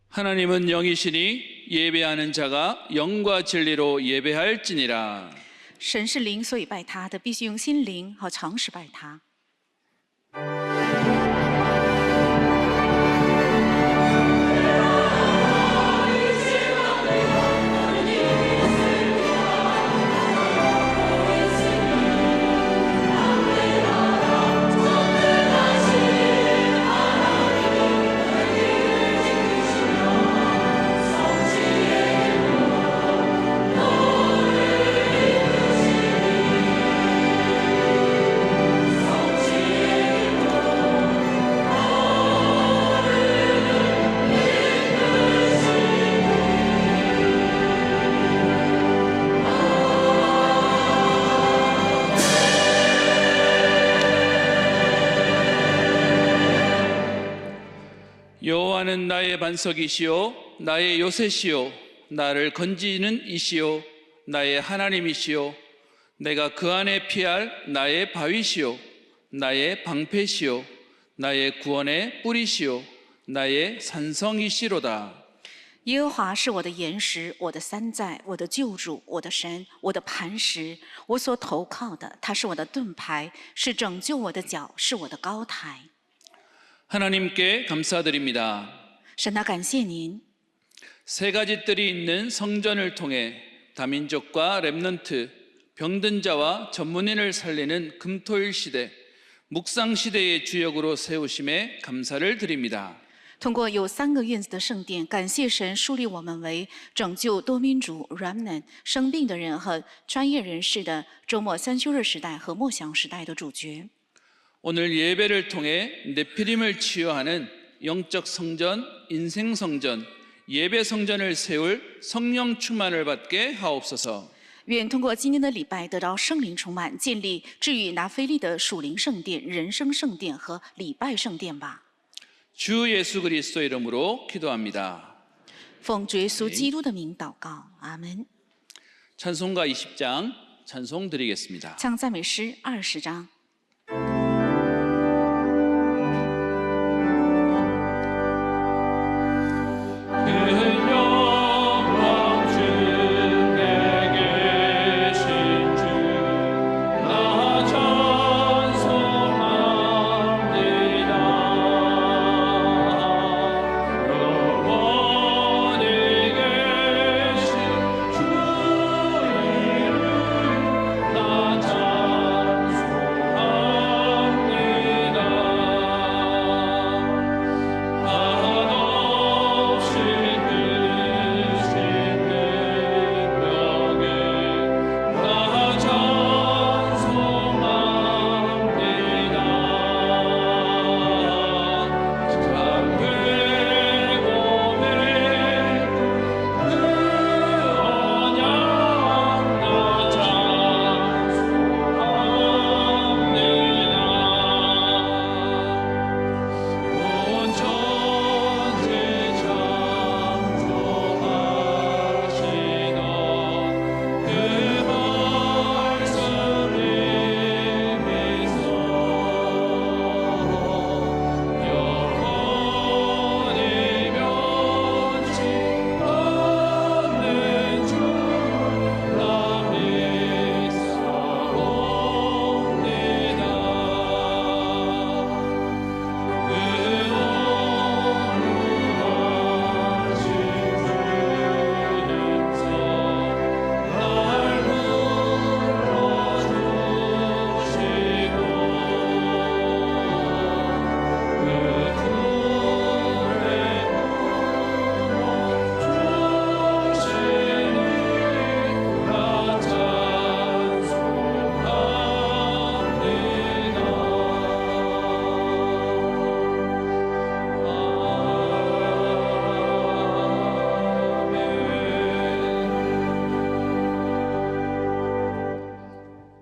하나님은 영이시니 예배하는 자가 영과 진리로 예배할지니라. 神是灵，所以拜他的必须用心灵和诚实拜他。 여호와는 나의 반석이시요 나의 요새시요 나를 건지는 이시요 나의 하나님이시요 내가 그 안에 피할 나의 바위시요 나의 방패시요 나의 구원의 뿌리시요 나의 산성이시로다. 耶和华是我的岩石，我的三在，我的救主，我的神，我的磐石，我所投靠的。他是我的盾牌，是拯救我的脚，是我的高台。 하나님께 감사드립니다. 神啊，感谢您。 세 가지 뜰이 있는 성전을 통해 다민족과 렘넌트, 병든 자와 전문인을 살리는 금토일 시대, 묵상 시대의 주역으로 세우심에 감사를 드립니다. 通过有3个院子的圣殿，感谢神树立我们为拯救多民族 （remnant）、生病的人和专业人士的周末三休日时代和默想时代的主角。 오늘 예배를 통해 네피림을 치유하는 영적 성전, 인생 성전, 예배 성전을 세울 성령 충만을 받게 하옵소서. 愿通过今天的礼拜得到圣灵充满，建立治愈拿非利的属灵圣殿、人生圣殿和礼拜圣殿吧。 주 예수 그리스도 이름으로 기도합니다. 奉主耶稣基督的名祷告，阿门。 찬송가 20장 찬송 드리겠습니다. 唱赞美诗20章。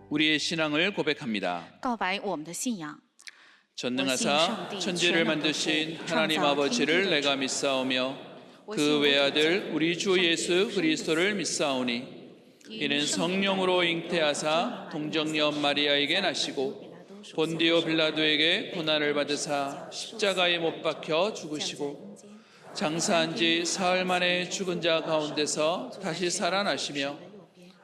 우리의 신앙을 고백합니다. 告白我们的信仰。 전능하사 천지를 만드신 하나님 아버지를 내가 믿사오며 그 외아들 우리 주 예수 그리스도를 믿사오니 이는 성령으로 잉태하사 동정녀 마리아에게 나시고 본디오 빌라도에게 고난을 받으사 십자가에 못 박혀 죽으시고 장사한 지 사흘 만에 죽은 자 가운데서 다시 살아나시며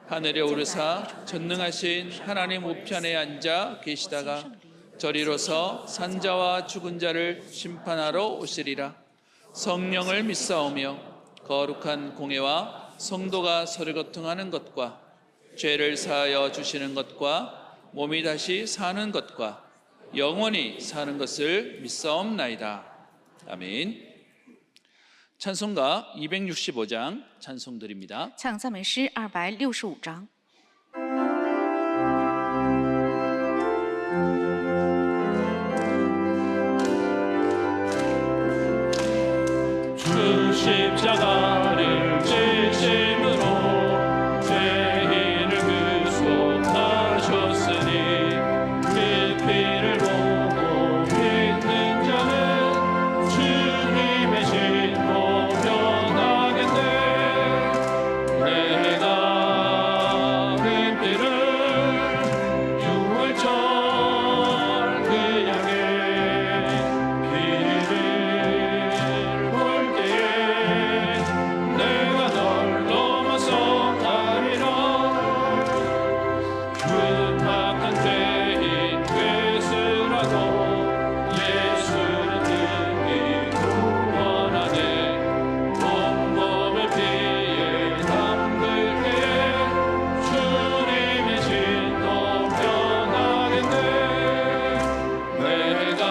하늘에 오르사 전능하신 하나님 우편에 앉아 계시다가 저리로서 산자와 죽은 자를 심판하러 오시리라. 성령을 믿사오며 거룩한 공회와 성도가 서로 교통하는 것과 죄를 사하여 주시는 것과 몸이 다시 사는 것과 영원히 사는 것을 믿사옵나이다. 아멘. 찬송가 265장 찬송드립니다. 唱赞美诗265章。 주 십자가를 지심으로 죄인을 구속하셨으니 그 피를 보고 믿는 자는 주님의 신도 변하겠네. 내가 그 피를 유월절 그 양의 피를 볼 때에 내가 널 넘어서 가리라. 부탁한 죄인 되으라도 예수는 능히 구원하네. 온몸을 피에 담글 때에 주님의 신도 변하겠네. 내가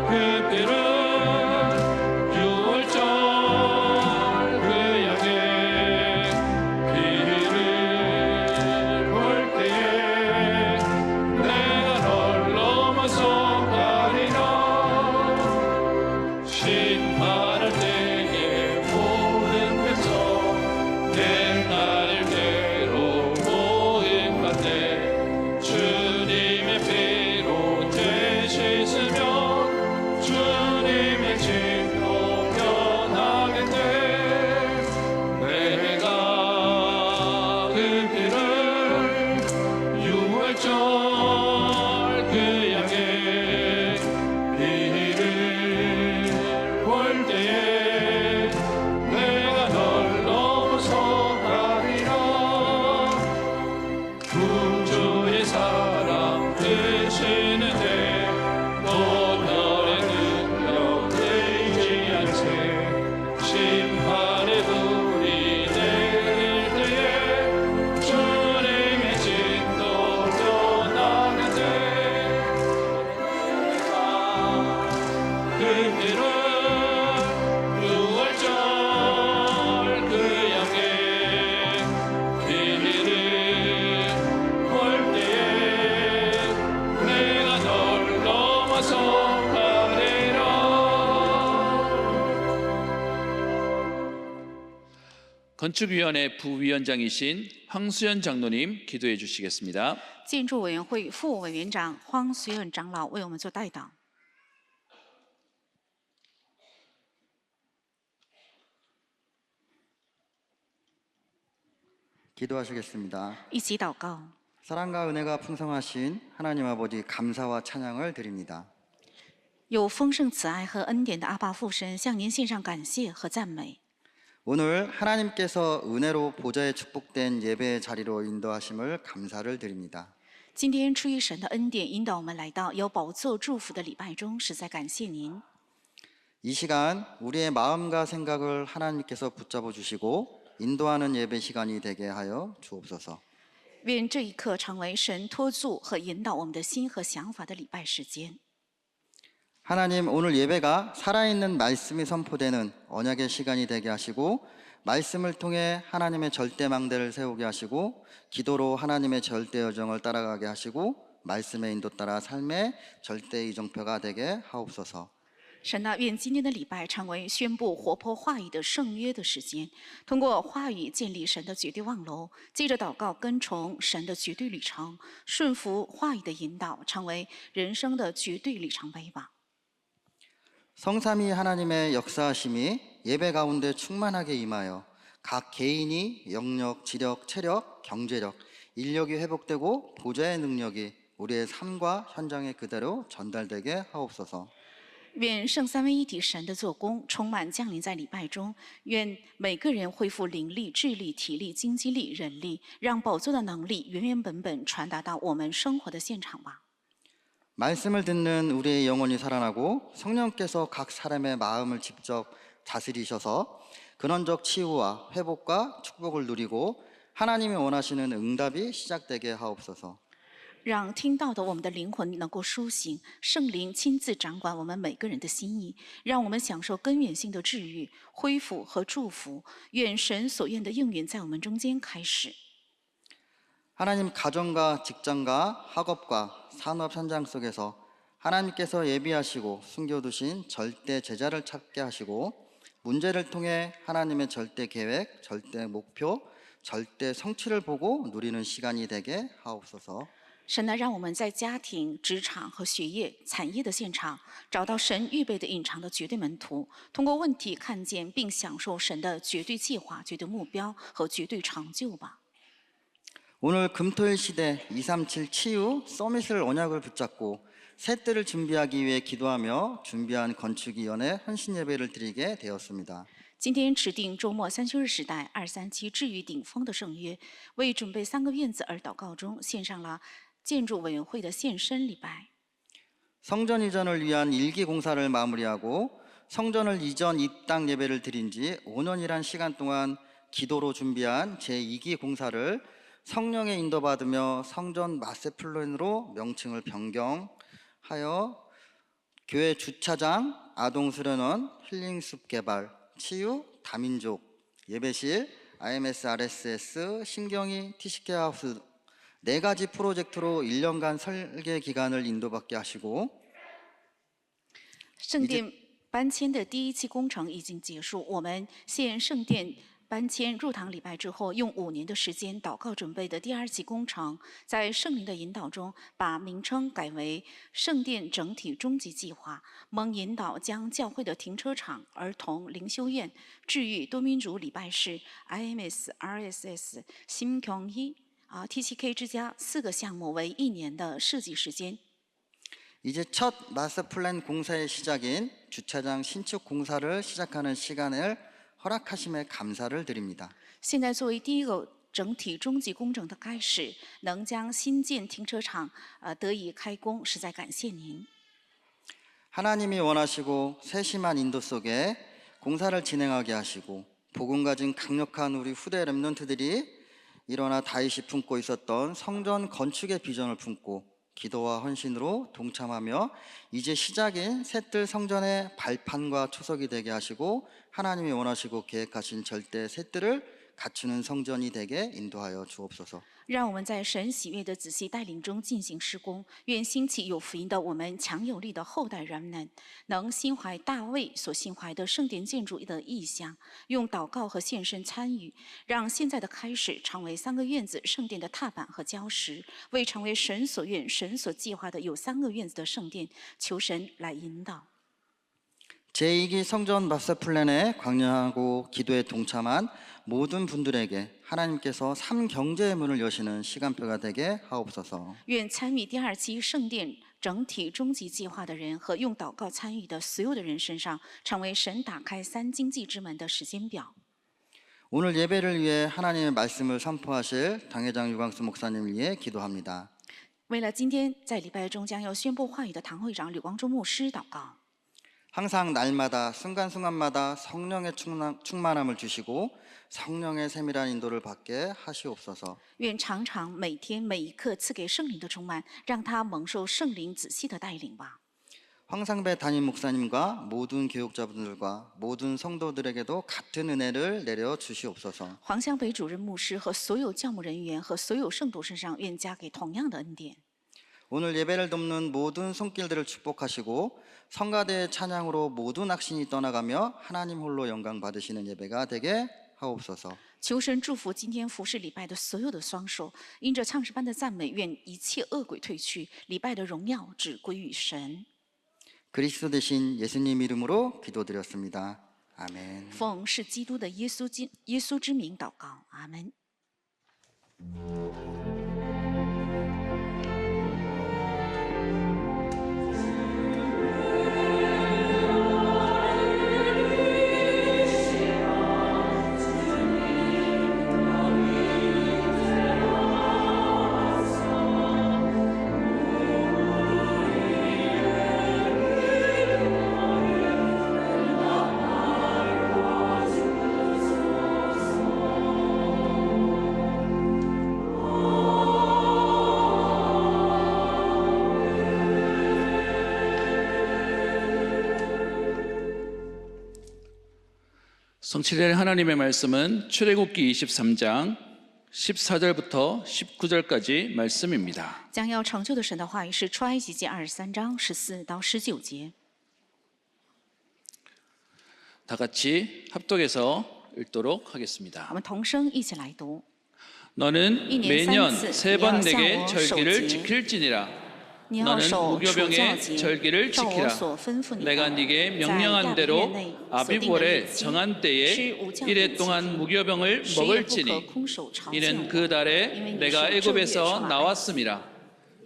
그 피를 유월절 그 양의 피를 볼 때에 내가 널 넘어서 가리라. 심판할 때에 모든 백성 내 날개로 모임받네. 주님의 피로 되시으면 주님의 진로 변하겠네. 내가 그 피를 유월절 그 양의 피를 볼 때에 내가 널 넘어서 가리라. 구주의 사랑 되시는데 너의 능력 되지 않세. 심판의 불이 내릴 때에 주님의 진도 변하겠네. 그 피를 유월절 그 양의 피를 볼 때에 내가 널 넘어서 가리라. 건축위원회 부위원장이신 황수연 장로님 기도해 주시겠습니다. 建筑委员会副委员长荒随恩长老为我们做代祷。 기도하시겠습니다. 一起祷告。 사랑과 은혜가 풍성하신 하나님 아버지 감사와 찬양을 드립니다. 有丰盛慈爱和恩典的阿爸父神，向您献上感谢和赞美。 오늘 하나님께서 은혜로 보좌에 축복된 예배의 자리로 인도하심을 감사를 드립니다. 今天出于神的恩典，引导我们来到有宝座祝福的礼拜中，实在感谢您。 이 시간 우리의 마음과 생각을 하나님께서 붙잡아 주시고 인도하는 예배 시간이 되게 하여 주옵소서. 愿这一刻成为神托住和引导我们的心和想法的礼拜时间。 하나님, 오늘 예배가 살아있는 말씀이 선포되는 언약의 시간이 되게 하시고 말씀을 통해 하나님의 절대망대를 세우게 하시고 기도로 하나님의 절대 여정을 따라가게 하시고 말씀의 인도 따라 삶의 절대 이정표가 되게 하옵소서. 神啊，愿今天的礼拜成为宣布活泼话语的圣约的时间，通过话语建立神的绝对望楼，接着祷告跟从神的绝对旅程，顺服话语的引导，成为人生的绝对里程碑吧。 성삼위 하나님의 역사하심이 예배 가운데 충만하게 임하여 각 개인이 영역, 지력, 체력, 경제력, 인력이 회복되고 보좌의 능력이 우리의 삶과 현장에 그대로 전달되게 하옵소서. 愿圣三位一体神的做工充满降临在礼拜中，愿每个人恢复灵力、智力、体力、经济力、人力，让宝座的能力原原本本传达到我们生活的现场吧。 말씀을 듣는 우리의 영혼이 살아나고 성령께서 각 사람의 마음을 직접 다스리셔서 근원적 치유와 회복과 축복을 누리고 하나님이 원하시는 응답이 시작되게 하옵소서. 让听到的我们的灵魂能够苏醒，圣灵亲自掌管我们每个人的心意，让我们享受根源性的治愈、恢复和祝福。愿神所愿的应允在我们中间开始。 하나님 가정과 직장과 학업과 산업 현장 속에서 하나님께서 예비하시고 숨겨두신 절대 제자를 찾게 하시고 문제를 통해 하나님의 절대 계획, 절대 목표, 절대 성취를 보고 누리는 시간이 되게 하옵소서. 神呢，让我们在家庭、职场和学业、产业的现场，找到神预备的隐藏的绝对门徒，通过问题看见并享受神的绝对计划、绝对目标和绝对成就吧。 오늘 금토일 시대 237 치유 서밋을 언약을 붙잡고 새 때를 준비하기 위해 기도하며 준비한 건축위원회 헌신 예배를 드리게 되었습니다. 今天指定周末3休日时代237治愈顶峰的圣约，为准备3个院子而祷告中，献上了建筑委员会的献身礼拜。 성전 이전을 위한 1기 공사를 마무리하고 성전을 이전 입당 예배를 드린 지 5년이란 시간 동안 기도로 준비한 제2기 공사를 성령의 인도받으며 성전 마스터플랜으로 명칭을 변경하여 교회 주차장, 아동수련원, 힐링숲 개발, 치유, 다민족, 예배실, IMS, RSS, 신경이, TCK 하우스 4가지 프로젝트로 1년간 설계 기간을 인도받게 하시고 圣殿搬迁的第1期工程已经结束，我们现圣殿 搬迁入堂礼拜之后，用5年的时间祷告准备的第2期工程，在圣灵的引导中，把名称改为圣殿整体终极计划。蒙引导将教会的停车场、儿童灵修院、治愈多民族礼拜室、IMS、RSS、新경희、TCK 之家4个项目为1年的设计时间。 이제 첫 마스터플랜 공사의 시작인 주차장 신축 공사를 시작하는 시간을 허락하심에 감사를 드립니다. 现在作为第1个整体终极工程的开始，能将新建停车场得以开工，实在感谢您。 하나님이 원하시고 세심한 인도 속에 공사를 진행하게 하시고 복음 가진 강력한 우리 후대 렘넌트들이 일어나 다윗이 품고 있었던 성전 건축의 비전을 품고 기도와 헌신으로 동참하며 이제 시작인 새뜰 성전의 발판과 초석이 되게 하시고 하나님이 원하시고 계획하신 절대 새뜰을 갖추는 성전이 되게 인도하여 주옵소서. 让我们在神喜悦的仔细带领中进行施工，愿兴起有福音的我们强有力的后代人们，能心怀大卫所心怀的圣殿建筑的意向，用祷告和献身参与，让现在的开始成为3个院子圣殿的踏板和礁石，为成为神所愿、神所计划的有3个院子的圣殿，求神来引导。 제2기 성전 마스터플랜에 관여하고 기도에 동참한 모든 분들에게 하나님께서 3경제의 문을 여시는 시간표가 되게 하옵소서. 愿参与第2期圣殿整体终极计划的人和用祷告参与的所有的人身上，成为神打开3经济之门的时间表。 오늘 예배를 위해 하나님의 말씀을 선포하실 당회장 유광수 목사님을 위해 기도합니다. 为了今天在礼拜中将要宣布话语的堂会长吕光中牧师祷告。 항상 날마다 순간순간마다 성령의 충만함을 주시고 성령의 세밀한 인도를 받게 하시옵소서. 愿常常每天每一刻赐给圣灵的充满，让他蒙受圣灵仔细的带领吧。 황상배 담임 목사님과 모든 교육자분들과 모든 성도들에게도 같은 은혜를 내려 주시옵소서. 黄湘北主任牧师和所有教牧人员和所有圣徒身上，愿加给同样的恩典。 오늘 예배를 돕는 모든 손길들을 축복하시고 성가대의 찬양으로 모든 악신이 떠나가며 하나님 홀로 영광 받으시는 예배가 되게 하옵소서. 求神祝福今天服侍礼拜的所有的双手，因着唱诗班的赞美，愿一切恶鬼退去，礼拜的荣耀只归于神。 그리스도 대신 예수님 이름으로 기도드렸습니다. 아멘. 奉是基督的耶稣之名祷告，阿门。 성취될 하나님의 말씀은 출애굽기 23장 14절부터 19절까지 말씀입니다. 将要成就的神的话语是出埃及记23章14到19节。 다 같이 합독해서 읽도록 我 하겠습니다. 们同声一起来读。 너는 이年매년 3次 세 번你要 내게 向我 절기를 守节 지킬지니라. 你要 너는 守除教 무교병의 节， 절기를 照我 지키라. 所吩咐你 내가 的， 네게 在 명령한 亚比月 대로 内所定的日 아비볼의 期， 정한 吃 때에 无教 이래 节 동안 期 무교병을 谁也不可 먹을지니 空手朝见 이는 我， 그 因 달에 为你 내가 是正月 애굽에서 出来 나왔음이라.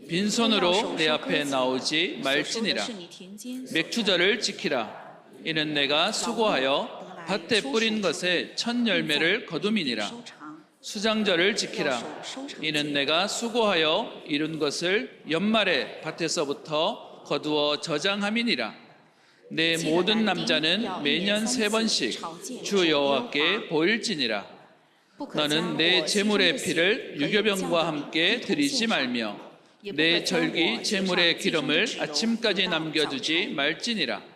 빈손으로 내 앞에 나오지 所收的 말지니라. 是你田间所 맥추절을 지키라. 이는 내가 수고하여 밭에 뿌린 것의 첫 열매를 거둠이니라. 收藏， 수장절을 지키라. 要守收藏 이는 节。 내가 수고하여 이룬 것을 연말에 밭에서부터 거두어 저장함이니라. 내 모든 남자는 매년 3번씩 주 여호와께 보일지니라. 不可将 너는 내 我牺牲 제물의 的血 피를 和 유교병과 降 함께 的 드리지 献上 말며 也不 내 可将 절기 我献上 제물의 祭牲的 기름을 脂油 아침까지 到 남겨두지 早晨 말지니라.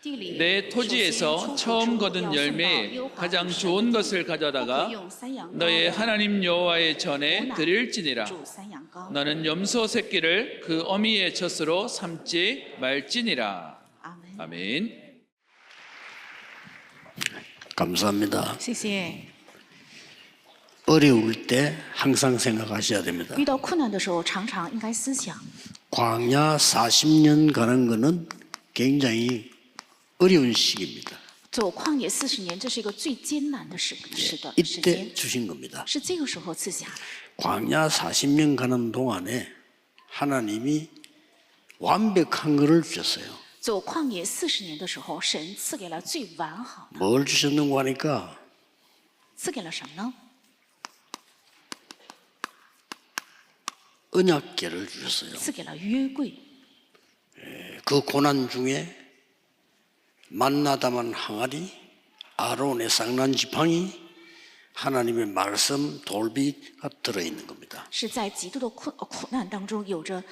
地里 내 首先 토지에서 出 처음 土 거둔 要送到 열매에 耶和华 가장 神 좋은 的 것을 不可 가져다가 用山羊羔 너의 的 하나님 여호와의 전에 牛奶 드릴지니라. 煮山羊羔。 너는 염소 새끼를 그 어미의 젖으로 삼지 말지니라. 阿门。 아멘. 감사합니다. 谢谢。 어려울 때 항상 생각하셔야 됩니다. 遇到困难的时候，常常应该思想， 광야 40년 가는 것은 굉장히 어려운 시기입니다. 走旷野40年，这是一个最艰难的时间， 이때 주신 겁니다. 是这个时候赐下的。 광야 40년 가는 동안에 하나님이 완벽한 것을 주셨어요. 走旷野40年的时候，神赐给了最完好的， 뭘 주셨는고 하니까 赐给了什么呢？ 언약궤를 주셨어요. 赐给了约柜。 그 고난 중에 만나다만 항아리, 아론의 쌍난 지팡이, 하나님의 말씀 돌비가 들어있는 겁니다. 是在极度的苦难当中，有着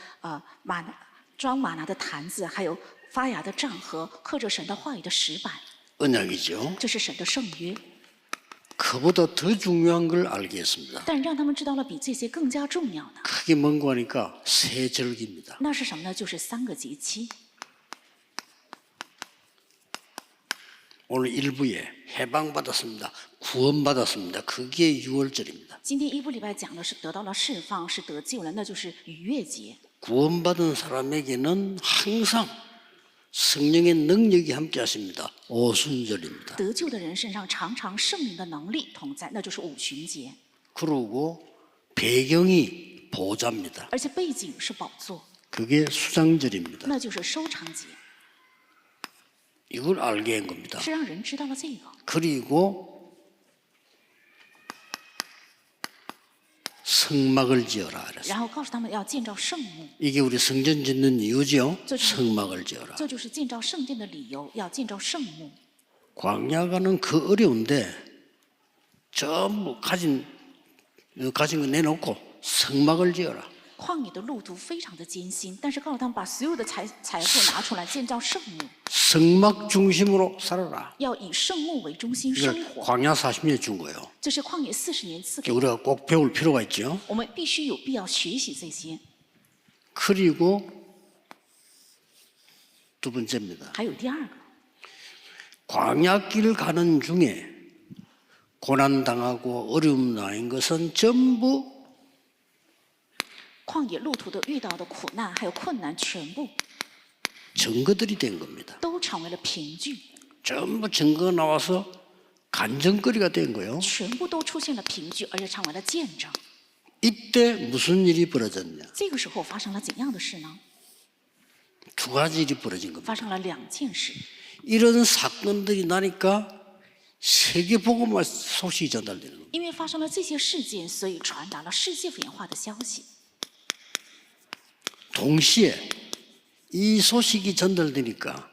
装玛拿的坛子，还有发芽的杖和刻着神的话语的石板， 언약이죠. 这是神的圣约。 그보다 더 중요한 걸 알게 했습니다. 但让他们知道了比这些更加重要的， 크게 뭔고 하니까 세 절기입니다. 那是什么呢？就是3个节期。 오늘 일부에 해방받았습니다. 구원받았습니다. 그게 6월절입니다. 今天一部礼拜讲的是得到了释放，是得救了，那就是逾越节。 구원받은 사람에게는 항상 성령의 능력이 함께 하십니다. 오순절입니다. 得救的人身上常常圣灵的能力同在，那就是五旬节。 그리고 배경이 보좌입니다. 而且背景是宝座， 그게 수장절입니다. 那就是收藏节， 이걸 알게 한 겁니다. 是让人知道了这个。 그리고 성막을 지어라 그랬어요. 然后告诉他们要建造圣幕， 이게 우리 성전 짓는 이유죠. 성막을 지어라. 这就是建造圣殿的理由，要建造圣幕。 광야가는 그 어려운데 전부 가진 거 내놓고 성막을 지어라. 旷野的路途非常的艰辛，但是告诉他们把所有的财富拿出来建造圣幕， 성막 중심으로 살아라. 要以圣幕为中心生 이걸 活。 광야 40년 준 거예요. 这是旷野40年赐给， 우리가 꼭 배울 필요가 있죠. 我们必须有必要学习这些。 그리고 두 번째입니다. 还有第二个， 광야길 가는 중에 고난당하고 어려움 당한 것은 전부 旷野路途的遇到的苦难还有困难，全部 증거들이 된 겁니다. 都成为了凭据， 전부 증거가 나와서 간증거리가 된 거예요. 全部都出现了凭据，而且成为了见证。 이때 무슨 일이 벌어졌냐? 这个时候发生了怎样的事呢？ 두 가지 일이 벌어진 겁니다. 发生了2件事。 이런 사건들이 나니까 세계 복음화 소식이 전달되는 겁니다. 因为发生了这些事件，所以传达了世界福音化的消息。 동시에 이 소식이 전달되니까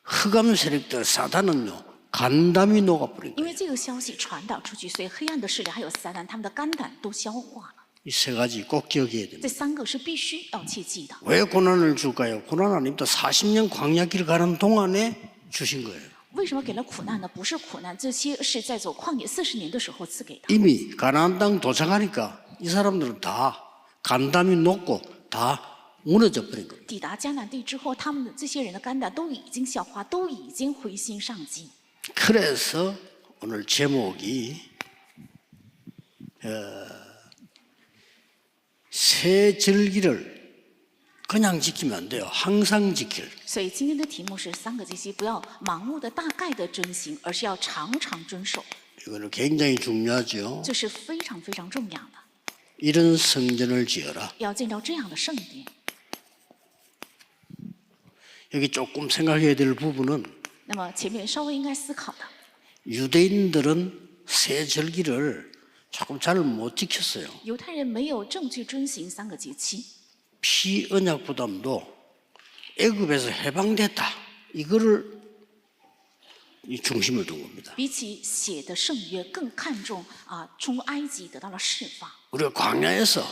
흑암 세력들 사단은요 간담이 녹아버린 因 거예요. 为这个消息传导出去，所以黑暗的势力还有撒旦他们的肝胆都消化了。 이 세 가지 꼭 기억해야 这 됩니다. 3个是必须要切记的。 왜 고난을 줄까요? 고난 아닙니다. 40년 광야길 가는 동안에 주신 거예요. 为什么给了苦难呢？不是苦难，这些是在走旷野40年的时候赐给的。 이미 가나안 땅 도착하니까 이 사람들은 다 간담이 높고 다 무너져 버린 겁니다. 抵达迦南地之后，他们的这些人的肝胆都已经消化，都已经灰心丧气。 그래서 오늘 제목이 새 절기를 그냥 지키면 안 돼요. 항상 지킬. 所以今天的题目是3个节期，不要盲目的大概的遵行，而是要常常遵守， 이거는 굉장히 중요하죠. 这是非常非常重要的。 이런 성전을 지어라. 要建造这样的圣殿。 여기 조금 생각해야 될 부분은 那么前面稍微应该思考的， 유대인들은 새 절기를 조금 잘 못 지켰어요. 犹太人没有正确遵行3个节期， 피언약보다도 애굽에서 해방됐다. 이거를 이 중심을 둔 겁니다. 比起血的圣约更看重从埃及得到了释放。 우리가 광야에서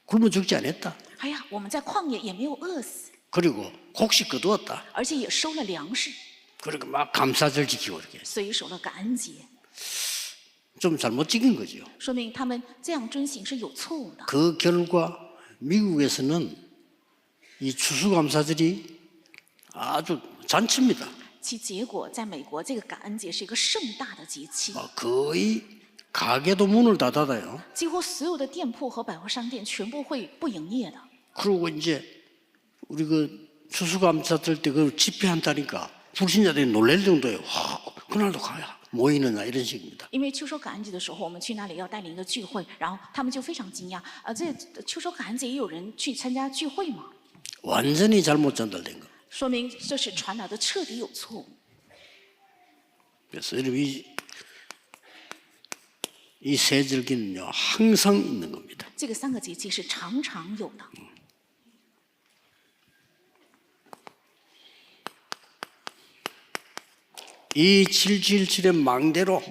굶어 죽지 않았다. 哎呀，我们在旷野也没有饿死， 그리고 곡식 거두었다. 而且也收了粮食， 그리고 막 감사절 지키고 이렇게 所以守了感恩节， 좀 잘못 지킨 거죠. 说明他们这样遵行是有错误的。 그 결과 미국에서는 이 추수감사절이 아주 잔치입니다. 其结果，在美国，这个感恩节是一个盛大的节期， 거의 가게도 문을 다 닫아요. 几乎所有的店铺和百货商店全部会不营业的。 그리고 이제 우리 그 추수감사절 때 그 집회한다니까 불신자들이 놀랄 정도예요. 와, 그날도 가야 모이느냐 이런 식입니다. 因为秋收感恩节的时候，我们去那里要带领一个聚会，然后他们就非常惊讶，这秋收感恩节也有人去参加聚会吗？ 완전히 잘못 전달된 거. 说明这是传达的彻底有错误。 그래서 여러분 이 세 절기는요 항상 있는 겁니다. 这个3个节期是常常有的。 이 777의 망대로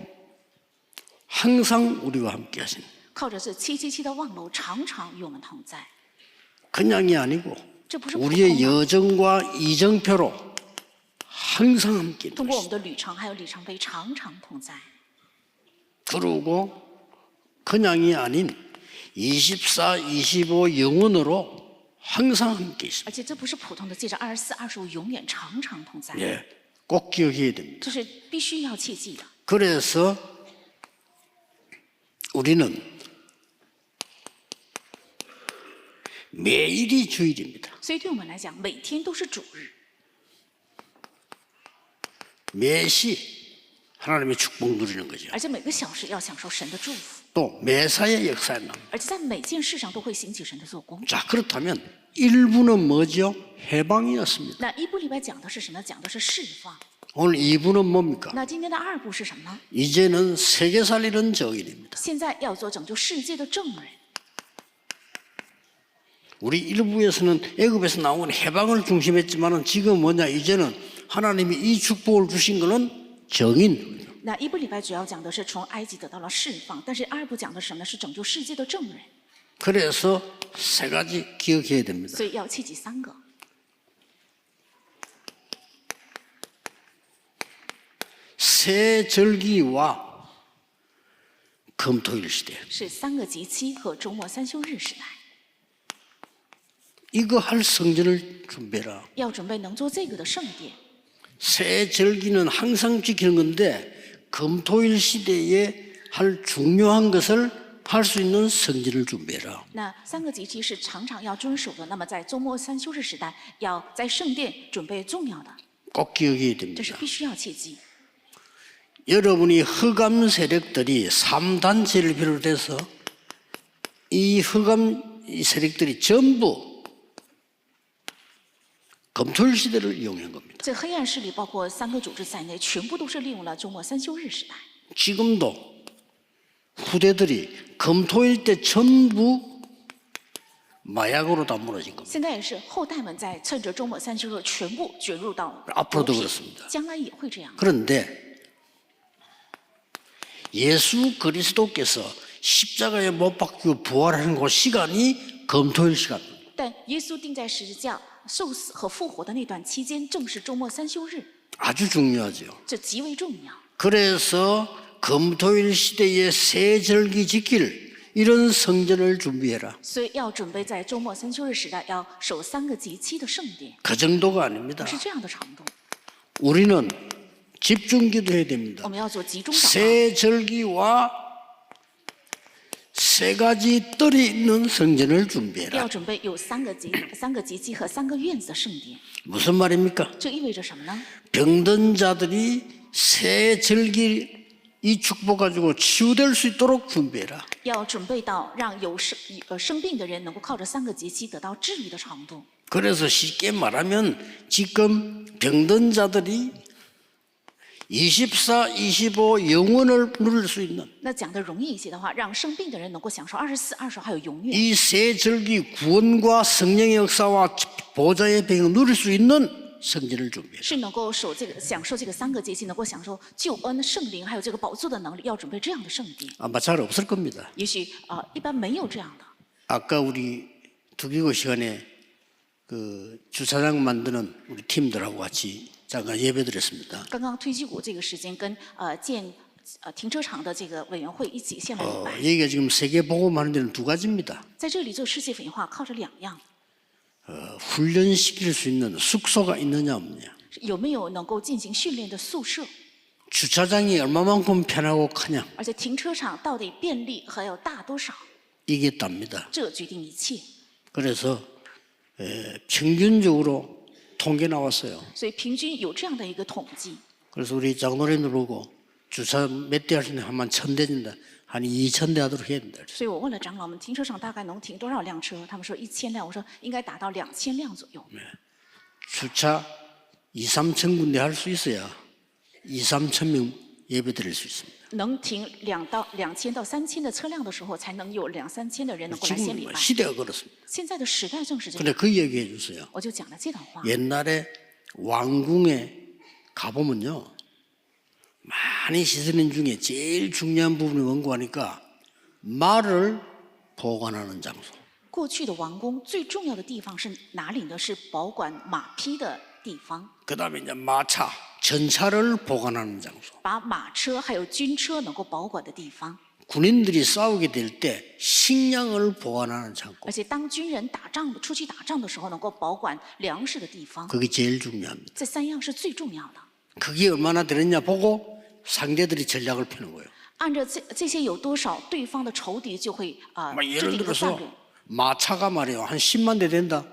항상 우리와 함께 하신 靠着这777的望楼，常常与我们同在。 그냥이 아니고 这不是普通 우리의 的， 여정과 이정표로 항상 함께 通过我 있는 们的旅程还有里程碑，常常同在。 그리고 그냥이 아닌 24, 25 영원으로 항상 함께 있습니다. 而且这不是普通的，借着24、25永远常常同在。 예, 꼭 기억해야 됩니다. 这是必须要切记的。 그래서 우리는 매일이 주일입니다. 所以对我们来讲，每天都是主日， 매시 하나님의 축복 누리는 거죠. 而且每个小时要享受神的祝福， 또 매사의 역사에 나. 而且在每件事上都会兴起神的做工。 자, 그렇다면 1부는 뭐죠? 해방이었습니다. 那1部礼拜讲的是什么？讲的是释放。 오늘 2부는 뭡니까? 那今天的2部是什么呢？ 이제는 세계 살리는 정인입니다. 现在要做拯救世界的证人。 우리 1부에서는 애굽에서 나온 해방을 중심했지만은 지금 뭐냐? 이제는 하나님이 이 축복을 주신 거는 정인. 那1部礼拜主要讲的是从埃及得到了释放，但是2部讲的是什么呢？是拯救世界的证人。 그래서 세 가지 기억해야 됩니다. 所以要切记3个。 새 절기와 금토일 시대. 是3个节期和周末3休日时代， 이거 할 성전을 준비해라. 要准备能做这个的圣殿。 새 절기는 항상 지키는 건데 금토일 시대에 할 중요한 것을 할 수 있는 성전을 준비해라. 那3个节期是常常要遵守的，那么在周末3休日时代，要在圣殿准备重要的， 꼭 기억해야 这是 됩니다. 必须要切记。 여러분이 흑암 세력들이 3단체를 비롯해서 이 흑암 세력들이 전부 금토일 시대를 이용한 겁니다. 这黑暗势力包括3个组织在内，全部都是利用了周末3休日时代。 지금도 후대들이 금토일 때 전부 마약으로 다 무너진 겁니다. 现在也是后代们在趁着周末3休日全部卷入到 앞으로도 毒品 그렇습니다. 将来也会这样。 그런데 예수 그리스도께서 십자가에 못 박히고 부활하는 그 시간이 금토일 시간입니다. 但耶稣钉在十字架、受死和复活的那段期间，正是周末3休日。 아주 중요하죠. 这极为重要。 그래서 금토일 시대에 새 절기 지킬 이런 성전을 준비해라. 所以要准备在周末三休日时代要守3个节期的圣殿， 그 정도가 아닙니다. 不是这样的长度。 우리는 집중 기도해야 됩니다. 我们要做集中祷告， 새 절기와 세 가지 뜰이 있는 성전을 要 준비해라. 准备有3个节期和3个院子的圣殿。 무슨 말입니까? 这意味着什么呢？ 병든 자들이 새 절기 이 축복 가지고 치유될 수 있도록 준비해라. 要准备到让生病的人能够靠着3个节期得到治愈的程度。 그래서 쉽게 말하면 지금 병든 자들이 24, 25 영원을 누릴 수 있는 那讲的容易一些的话，让生病的人能够享受24、20还有永远， 이 새 절기 구원과 성령의 역사와 보좌의 배경을 누릴 수 있는 성전을 준비해라. 是能够享受这个3个节期，能够享受救恩、圣灵还有这个宝座的能力，要准备这样的圣殿。 아마 잘 없을 겁니다. 也许一般没有这样的。 아까 우리 두기고 시간에 그 주차장 만드는 우리 팀들하고 같이 잠깐 예배드렸습니다. 刚刚推基谷这个时间跟建停车场的这个委员会一起献了礼拜。 여기가 지금 세계 복음하는 데는 두 가지입니다. 在这里做世界文化靠着2样， 훈련시킬 수 있는 숙소가 있느냐 없느냐. 有没有能够进行训练的宿舍， 주차장이 얼마만큼 편하고 크냐 而且停车场到底便利还有大多少， 이게 답니다. 这决定一切。 그래서 평균적으로 통계 나왔어요. 所以平均有这样的一个统计。 그래서 우리 장로님들 보고 주차 몇 대 할 수 있는 한 1000대 준다. 한 2000대 하도록 해야 된다. 所以我问了长老们，停车场大概能停多少辆车？他们说1000辆。我说应该达到2000辆左右。 주차 2, 3천 군데 할 수 있어야 2, 3천 명 예배 드릴 수 있습니다. 能停2000到3000的车辆的时候，才能有2、3千的人能够来献礼 지금 拜。 시대가 그렇습니다. 现在的时代正是这 근데 样， 그 얘기 해주세요. 我就讲了这段话。 옛날에 왕궁에 가보면요. 많이 시설인 중에 제일 중요한 부분이 뭔고 하니까 말을 보관하는 장소. 过去的王宫最重要的地方是哪里呢？是保管马匹的地方， 그 다음에 이제 마차, 전차를 보관하는 장소. 把马车还有军车能够保管的地方。 군인들이 싸우게 될 때 식량을 보관하는 창고. 而且当军人出去打仗的时候，能够保管粮食的地方， 그게 제일 중요합니다. 这3样是最重要的。 그게 얼마나 되느냐 보고 상대들이 전략을 펴는 거예요. 按照这些有多少，对方的仇敌就会制 예를 定一个战 들어서 略。 마차가 말이에요. 한 10만 대 된다.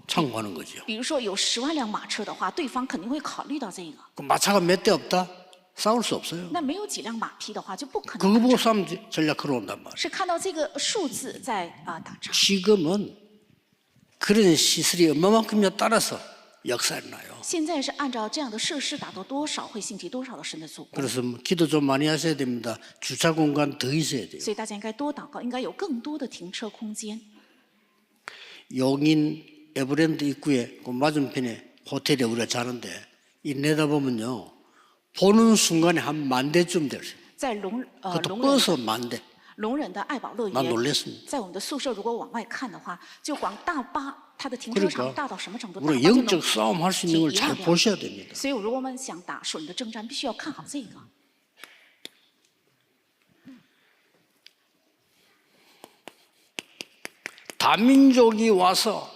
참고하는 거죠. 比如说有10万辆马车的话，对方肯定会考虑到这个。 그 마차가 몇 대 없다? 싸울 수 없어요. 那没有几辆马匹的话，就不可 그거 能 보고 打仗。 싸움 전략 걸어온단 말이에요. 是看到这个数字在打仗。 지금은 그런 시설이 얼마만큼이냐 따라서 역사를 나요. 现在是按照这样的设施达到多少，会兴起多少的神的祖国。 그래서 기도 좀 많이 하셔야 됩니다. 주차 공간 더 있어야 돼요. 所以大家应该多祷告，应该有更多的停车空间。 용인 에버랜드 입구에 그 맞은편에 호텔에 우리가 자는데 이 내다보면요. 보는 순간에 한 10,000대쯤 될 수 있어요. 在 그것도 버스 10,000대. 聋人的爱宝乐 난 园， 놀랬습니다. 在我们的宿舍如果往外看的话，就光大巴它的停车场 그러니까 大到什么程度？大 우리 巴就 영적 能 싸움 할 수 있는 걸 잘 보셔야 됩니다. 所以，如果我们想打属灵的征战，必须要看好这个。 다민족이 와서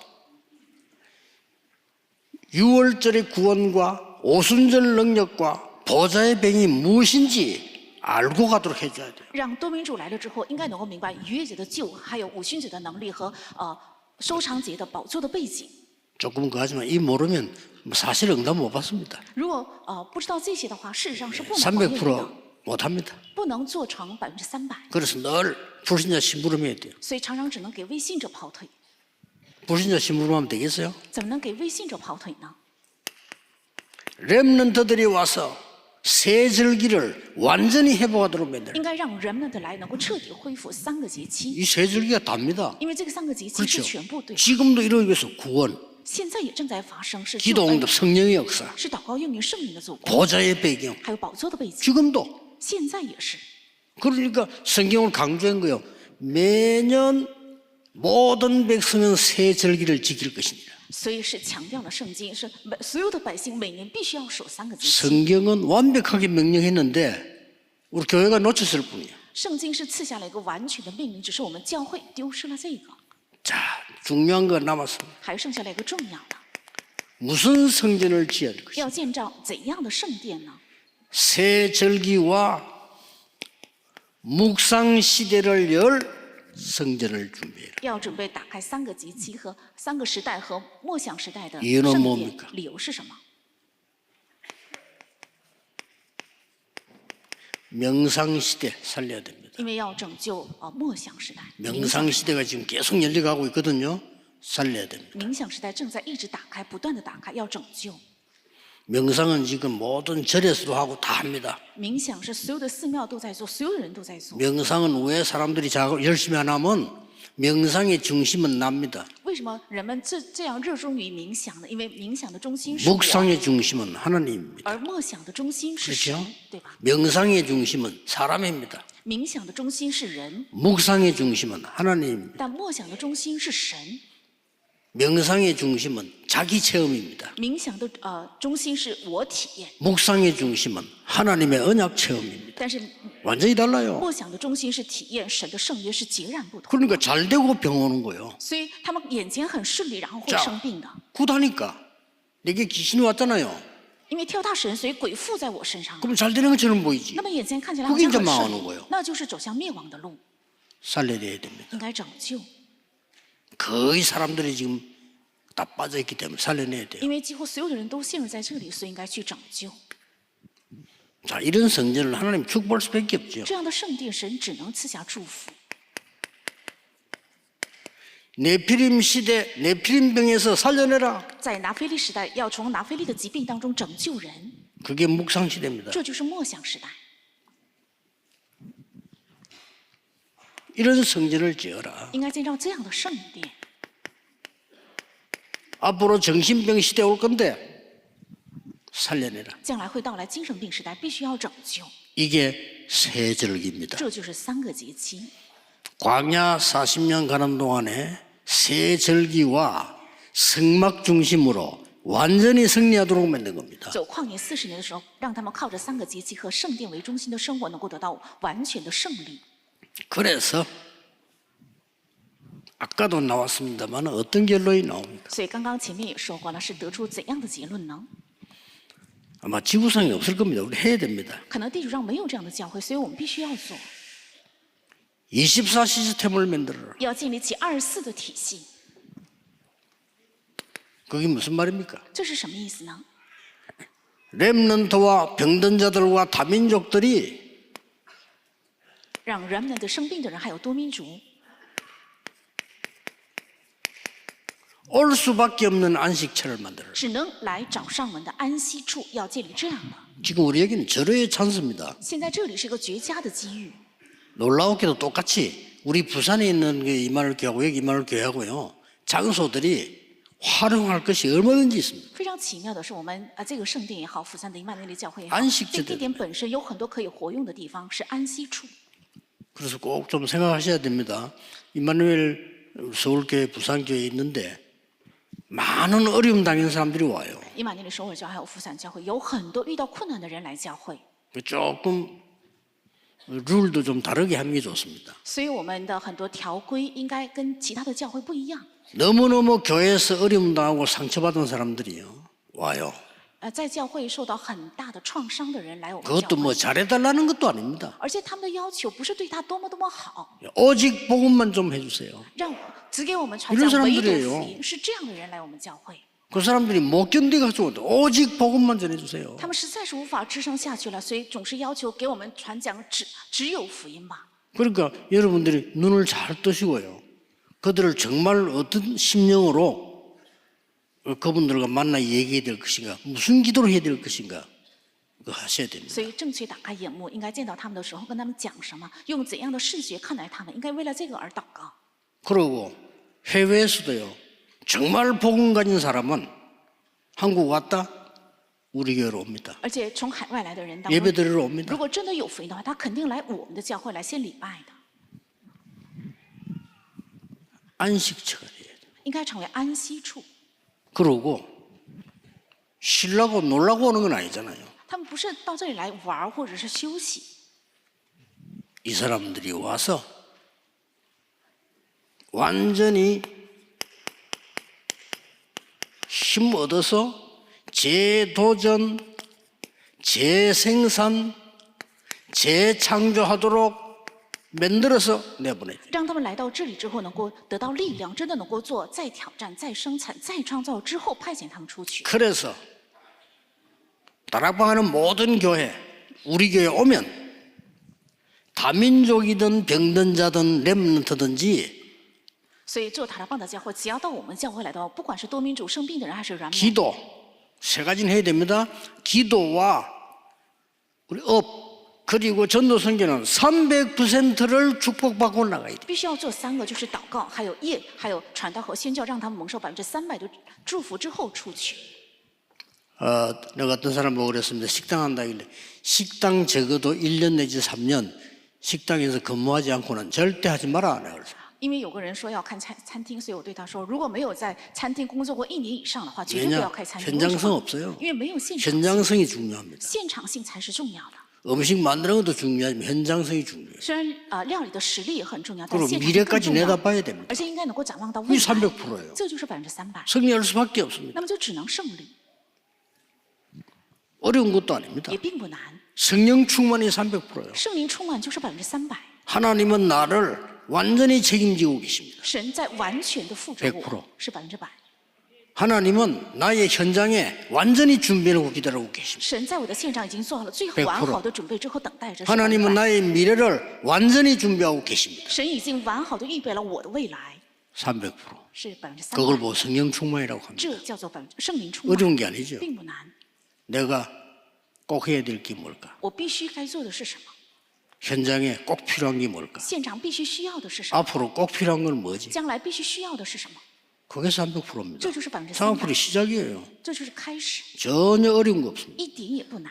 6월절의 구원과 오순절 능력과 보좌의 병이 무엇인지 알고 가도록 해줘야 돼요. 让多民主来了之后，应该能够明白逾越节的救，还有五旬节的能力和收藏节的宝座的背景。 조금 그하지만 이 모르면 사실 응답 못 받습니다. 如果不知道这些的话，事实上是不能还愿的， 300% 못합니다. 不能做成300%。 그래서 늘 불신자 심부름해야 돼요. 所以常常只能给未信者跑腿。 불신자 심부름하면 되겠어요? 怎么能给未信者跑腿呢？ 렘넌트들이 와서 새 절기를 완전히 회복하도록 만들어요. 应该让人们的来能够彻底恢复3个节期， 이 새 절기가 답니다. 因为这个3个节期是 그렇죠. 全部对。 지금도 이루어지고 있어. 구원, 现在也正在发生，是救 기도 恩 응답, 성령의 역사, 是祷告应允圣灵的祖国， 보좌의 배경. 还有宝座的背景， 지금도. 现在也是。 그러니까 성경을 강조한 거예요. 매년 모든 백성은 새 절기를 지킬 것이니라. 所以是强调了圣经是所有的百姓每年必须要守3个节期。 성경은 완벽하게 명령했는데 우리 교회가 놓쳤을 뿐이에요. 圣经是赐下了一个完全的命令，只是我们教会丢失了这个。 자, 중요한 거 남았습니다. 还剩下了一个重要的， 무슨 성전을 지어야 될 것인가? 要建造怎样的圣殿呢？ 새 절기와 묵상 시대를 열 성전을 준비해라. 要准备打开3个节期和3个时代和默想时代的 이유는 圣 뭡니까 殿。理由是什么？ 명상 시대 살려야 됩니다. 因为要拯救默想时代。 명상 시대가 지금 계속 열려가고 있거든요. 살려야 됩니다. 冥想时代正在一直打开，不断的打开，要拯救。 명상은 지금 모든 절에서도 하고 다 합니다. 冥想是所有的寺庙都在做，所有的人都在做。 명상은 왜 사람들이 열심히 안 하면 명상의 중심은 납니다. 为什么人们这样热衷于冥想呢？因为冥想的中心是我， 묵상의 중심은 하나님입니다. 而默想的中心是神 그렇죠 ，对吧？ 명상의 중심은 사람입니다. 冥想的中心是人， 묵상의 중심은 하나님입니다. 但默想的中心是神。 명상의 중심은 자기 체험입니다. 冥想的中心是我体验， 묵상의 중심은 하나님의 언약 체험입니다. 但是 완전히 달라요. 默想的中心是体验神的圣约，是截然不同。 그러니까 잘 되고 병 오는 거예요. 所以他们眼前很顺利，然后会 자 生病的， 굿하니까 내게 귀신이 왔잖아요. 因为跳大神，所以鬼附在我身上。 그럼 잘 되는 것처럼 보이지. 那么眼前看起来好 그게 像 이제 很顺 망하는 利 거예요. ，那就是走向灭亡的路， 살려야 됩니다. 应该拯救。 거의 사람들이 지금 다 빠져 있기 때문에 살려내야 돼요. 因为几乎所有的人都陷入在这里，所以应该去拯救。 자, 이런 성전을 하나님 축복할 수밖에 없죠. 这样的圣殿，神只能赐下祝福。 네피림 시대 네피림 병에서 살려내라. 在拿非利时代，要从拿非利的疾病当中拯救人， 그게 묵상 시대입니다. 这就是默想时代。 이런 성전을 지어라. 应该建造这样的圣殿。 앞으로 정신병 시대 올 건데 살려내라. 将来会到来精神病时代，必须要拯救。 이게 새 절기입니다. 这就是3个节期。 광야 40년 가는 동안에 새 절기와 성막 중심으로 완전히 승리하도록 만든 겁니다. 走旷野40年的时候，让他们靠着3个节期和圣殿为中心的生活，能够得到完全的胜利。 그래서 아까도 나왔습니다만 어떤 결론이 나옵니까? 所以刚刚前面也说过了，是得出怎样的结论呢？ 아마 지구상에 없을 겁니다. 우리 해야 됩니다. 可能地球上没有这样的教会，所以我们必须要做， 24 시스템을 만들어라. 要建立起24的体系。 그게 무슨 말입니까? 这是什么意思呢？ 렘넌트와 병든 자들과 다민족들이 让人们的生病的人还有多民族 올 수밖에 없는 안식처를 만들어라. 只能来找上门的安息处，要建立这样的。 지금 우리 여기는 절호의 찬스입니다. 现在这里是一个绝佳的机遇。 놀라웠게도 똑같이 우리 부산에 있는 그 이만울 교회하고 여기 이만울 교회하고요. 장소들이 활용할 것이 얼마든지 있습니다. 非常奇妙的是，我们这个圣殿也好，釜山的伊曼内利教会也好，安息之地这个地点本身有很多可以活用的地方，是安息处。 그래서 꼭 좀 생각하셔야 됩니다. 이만우엘 서울교회 부산교회에 있는데 많은 어려움 당하는 사람들이 와요. 伊玛内利首尔教还有釜山教会，有很多遇到困难的人来教会， 조금 룰도 좀 다르게 하는 게 좋습니다. 所以我们的很多条规应该跟其他的教会不一样。 너무너무 교회에서 어려움 당하고 상처받은 사람들이요 와요. 在教会受到很大的创伤的人来我们教 그것도 뭐 会， 잘해달라는 것도 아닙니다. 而且他们的要求不是对他多么多么好， 오직 복음만 좀 해주세요. 让只给我们传 이런 讲唯独 사람들이에요 福音，是这样的人来我们教会， 그 사람들이 못 견디가지고 오직 복음만 전해주세요. 他们实在是无法支撑下去了，所以总是要求给我们传讲只有福音吧。 그러니까 여러분들이 눈을 잘 뜨시고요. 그들을 정말 어떤 심령으로 그분들과 만나 얘기해야 될 것인가, 무슨 기도를 해야 될 것인가, 그거 하셔야 됩니다. 所以正确打开眼目，应该见到他们的时候跟他们讲什么，用怎样的视觉看待他们，应该为了这个而祷告。 그리고 해외에서도요. 정말 복음 가진 사람은 한국 왔다 우리 교회로 옵니다. 而且从海外来的人当中， 예배 드리러 옵니다. 如果真的有福音的话，他肯定来我们的教会来献礼拜的， 안식처가 돼야 돼요. 应该成为安息处。 그러고 쉬려고 놀라고 오는 건 아니잖아요. 他们不是到这里来玩或者是休息， 이 사람들이 와서 완전히 힘 얻어서 재도전, 재생산, 재창조하도록 만들어서 내보내요. 让他们来到这里之后能够得到力量，真的能够做再挑战、再生产、再创造之后派遣他们出去。 그래서 다락방하는 모든 교회, 우리 교회 오면 다민족이든 병든 자든 렘넌트든지 所以做塔拉棒的教会，只要到我们教会来到，不管是多民族生病的人还是软 기도 세 가지는 해야 됩니다. 기도와 우리 업 그리고 전도 선교는 300%를 축복받고 나가야 돼. 必须要做3个，就是祷告，还有业，还有传道和宣教，让他们蒙受300%的祝福之后出去。 내가 어떤 사람 보고 그랬습니다. 식당 한다길래 식당 적어도 1년 내지 3년 식당에서 근무하지 않고는 절대 하지 마라. 내가 그랬어요. 因为有个人说要看餐厅，所以我对他说，如果没有在餐厅工作过1年以上的话，绝对不要开餐厅。 현장성 없어요. 因为没有现场性， 현장성이 중요합니다. 现场性才是重要的。 음식 만드는 것도 중요하지만 현장성이 중요해요. 虽然料理的实力也很重要，但 그리고 现场性更 미래까지 重要， 내다봐야 됩니다. 而且应该能够展望到 그게 未来， 300%예요. 这就是300%。 승리할 수밖에 없습니다. 那么就只能胜利， 어려운 것도 아닙니다. 也并不难。 성령 충만이 300%예요. 圣灵充满就是300%， 하나님은 나를 완전히 책임지고 계십니다. 神在完全的负责我100%，是100%。 하나님은 나의 현장에 완전히 준비하고 기다리고 계십니다. 神在我的现场已经做好了最100%完好的准备之后，等待着。是 하나님은 100%。 나의 미래를 완전히 준비하고 계십니다. 神已经完好的预备了我的未来， 300%. 是그걸 300%。 보고 성령 충만이라고 합니다. 这叫做圣灵充满， 어려운 게 아니죠. 并不难。 내가 꼭 해야 될 게 뭘까? 我必须该做的是什么？ 현장에 꼭 필요한 게 뭘까? 现场必须需要的是什么？ 앞으로 꼭 필요한 건 뭐지? 将来必须需要的是什么？ 그게 300%입니다. 这就是300%， 300% 시작이에요. 这就是开始， 전혀 어려운 거 없습니다. 一点也不难。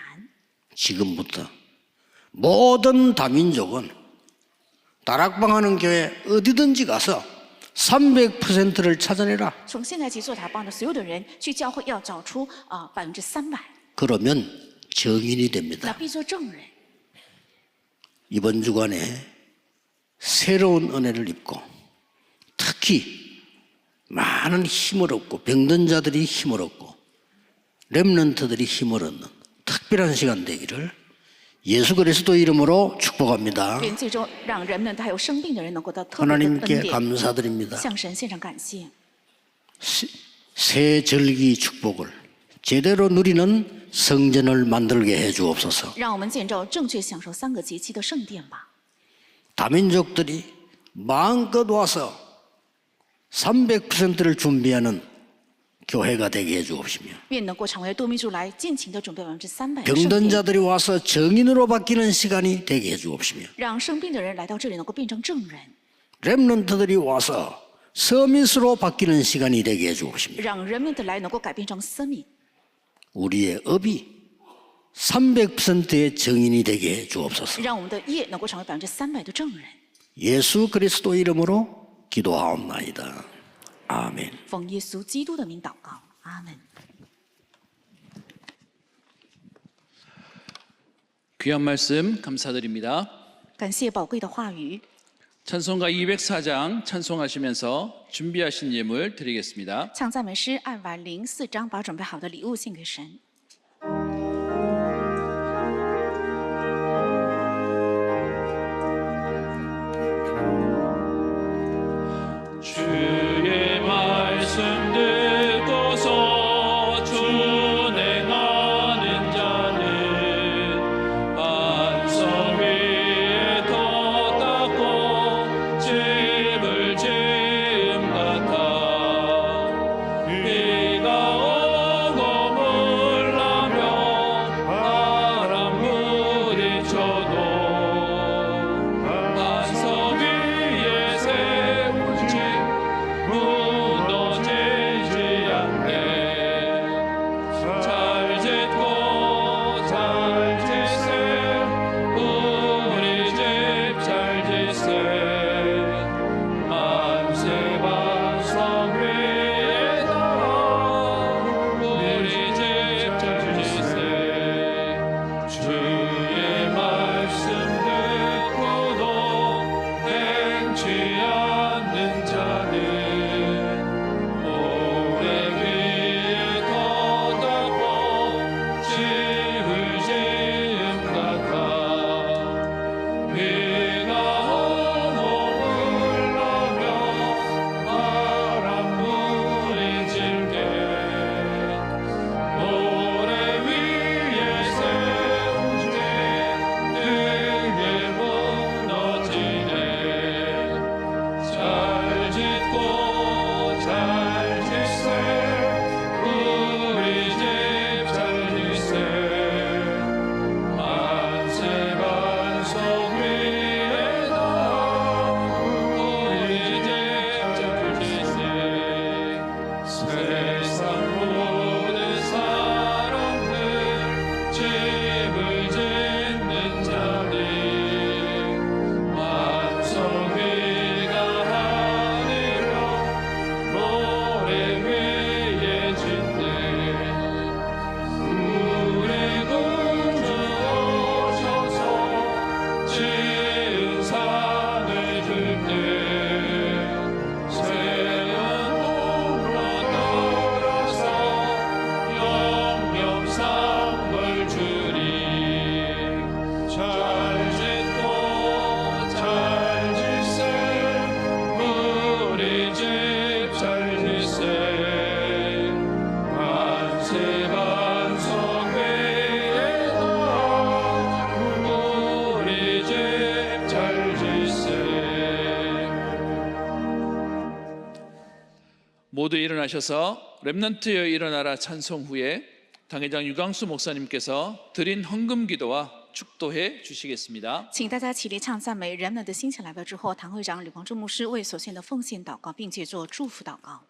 지금부터 모든 다민족은 다락방하는 교회 어디든지 가서 300%를 찾아내라. 从现在起做塔帮的所有的人去教会，要找出300%， 그러면 정인이 那 됩니다. 必做证人。 이번 주간에 새로운 은혜를 입고 특히 많은 힘을 얻고 병든 자들이 힘을 얻고 렘넌트들이 힘을 얻는 특별한 시간 되기를 예수 그리스도 이름으로 축복합니다. 愿最终让人们还有生病的人能够得特别的恩 하나님께 典， 감사드립니다. 向神献上感谢。 새 절기 축복을 제대로 누리는 성전을 만들게 해 주옵소서. 让我们见证正确享受3个节期的圣殿吧。 다민족들이 마음껏 와서 300%를 준비하는 교회가 되게 해 주옵시며 愿能够成为多民族来尽情的准备300%的圣 병든 殿， 자들이 와서 정인으로 바뀌는 시간이 되게 해 주옵시며 让生病的人来到这里能够变成证人， 렘넌트들이 와서 서밋으로 바뀌는 시간이 되게 해 주옵시며 让人们的来能够改变成生命， 우리의 업이 300%의 정인이 되게 해 주옵소서. 让我们的业能够成为300%的证人。 예수 그리스도 이름으로 기도하옵나이다. 아멘. 奉耶稣基督的名祷告，阿门。 귀한 말씀 감사드립니다. 感谢宝贵的话语。 찬송가 204장 찬송하시면서 준비하신 예물 드리겠습니다. 唱赞美诗204章，把准备好的礼物献给神。 주의 말씀 듣고서 준행하는 자는 반석 위에 더 닦고 집을 지음 같아 비가 오고 물 모두 일어나셔서 렘넌트여 일어나라 찬송 후에 당회장 유광수 목사님께서 드린 헌금 기도와 축도해 주시겠습니다. 请大家起立唱赞美人们的兴起来了之后，堂会长吕光中牧师为所献的奉献祷告，并且做祝福祷告。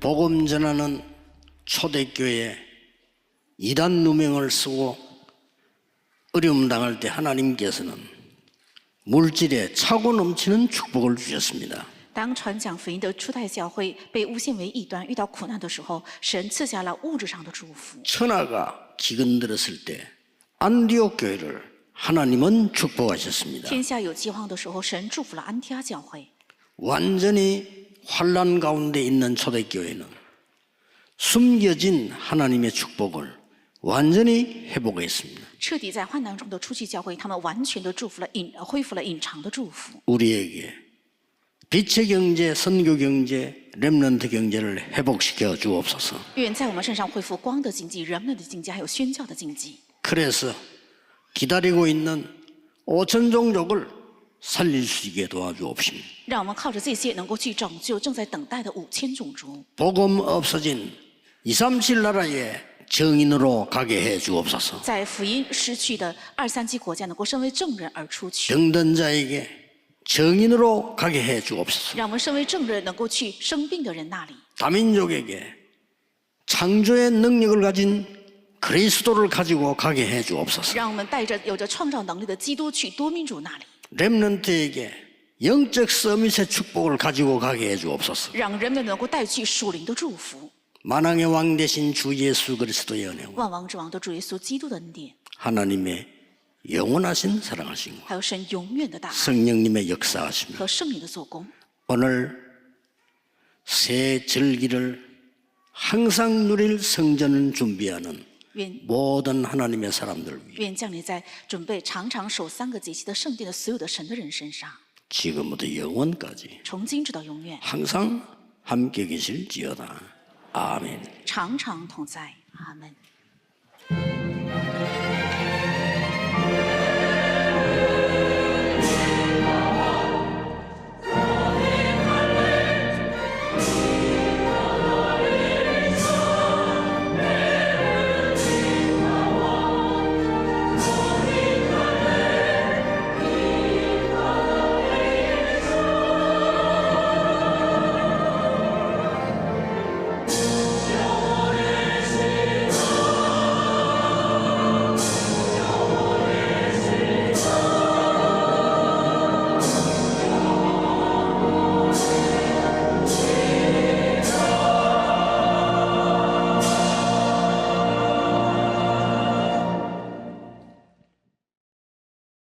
복음 전하는 초대교회 이단 누명을 쓰고 어려움 당할 때 하나님께서는 물질에 차고 넘치는 축복을 주셨습니다. 当传讲福音的初代教会被诬陷为异端，遇到苦难的时候，神赐下了物质上的祝福。 천하가 기근들었을 때 안디옥 교회를 하나님은 축복하셨습니다. 天下有饥荒的时候，神祝福了安提阿教会。 완전히 환난 가운데 있는 초대교회는 숨겨진 하나님의 축복을 완전히 회복했습니다. 彻底在患难中的初期教会，他们完全的祝福了恢复了隐藏的祝福。 우리에게 빛의 경제, 선교 경제, 렘넌트 경제를 회복시켜 주옵소서. 愿在我们身上恢复光的经济、人们的经济，还有宣教的经济。 그래서 기다리고 있는 5천 종족을 살릴 수 있게 도와주옵시며 让我们靠着这些能够去拯救正在等待的5000种族。 복음 없어진 237 나라에 정인으로 가게 해 주옵소서. 在福音失去的2、3级国家能够身为证人而出去， 병든 자에게 정인으로 가게 해 주옵소서. 让我们身为证人能够去生病的人那里， 다민족에게 창조의 능력을 가진 그리스도를 가지고 가게 해 주옵소서. 让我们带着有着创造能力的基督去多民主那里， 렘넌트에게 영적 서밋의 축복을 가지고 가게 해 주옵소서. 让人们能够带去属灵的祝福。 만왕의 왕 되신 주 예수 그리스도의 은혜와 万王之王的主耶稣基督的恩典， 하나님의 영원하신 사랑하심과 还有神永远的大爱 성령님의 역사하심 和圣灵的做工， 오늘 새 절기를 항상 누릴 성전을 준비하는 愿 모든 하나님의 사람들 위해 愿降临在准备常常守3个节期的圣殿的所有的神的人身上， 지금부터 영원까지 从今直到永远， 항상 함께 계실지어다. 아멘. 常常同在。阿门。